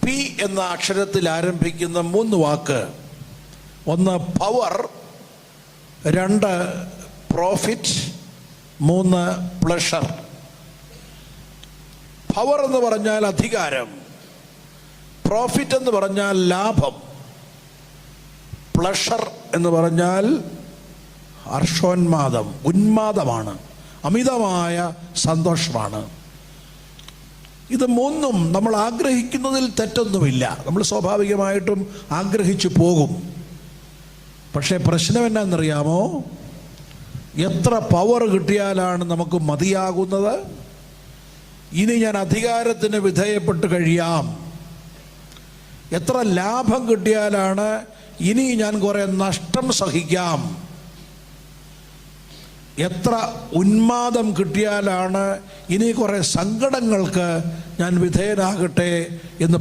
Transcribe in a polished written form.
P എന്ന അക്ഷരത്തിൽ ആരംഭിക്കുന്ന 3 വാക്ക്. 1 പവർ, 2 പ്രോഫിറ്റ്, 3 പ്ലഷർ. പവർ എന്ന് പറഞ്ഞാൽ അധികാരം, പ്രോഫിറ്റ് എന്ന് പറഞ്ഞാൽ ലാഭം, പ്ലഷർ എന്ന് പറഞ്ഞാൽ ഹർഷോന്മാദം, ഉന്മാദമാണ്, അമിതമായ സന്തോഷമാണ്. ഇത് 3ഉം നമ്മൾ ആഗ്രഹിക്കുന്നതിൽ തെറ്റൊന്നുമില്ല. നമ്മൾ സ്വാഭാവികമായിട്ടും ആഗ്രഹിച്ചു പോകും. പക്ഷേ പ്രശ്നം എന്നാണെന്നറിയാമോ? എത്ര പവർ കിട്ടിയാലാണ് നമുക്ക് മതിയാകുന്നത്? ഇനി ഞാൻ അധികാരത്തിന് വിധേയപ്പെട്ട് കഴിയാം. എത്ര ലാഭം കിട്ടിയാലാണ് ഇനി ഞാൻ കുറേ നഷ്ടം സഹിക്കാം? എത്ര ഉന്മാദം കിട്ടിയാലാണ് ഇനി കുറേ സങ്കടങ്ങൾക്ക് ഞാൻ വിധേയനാകട്ടെ എന്ന്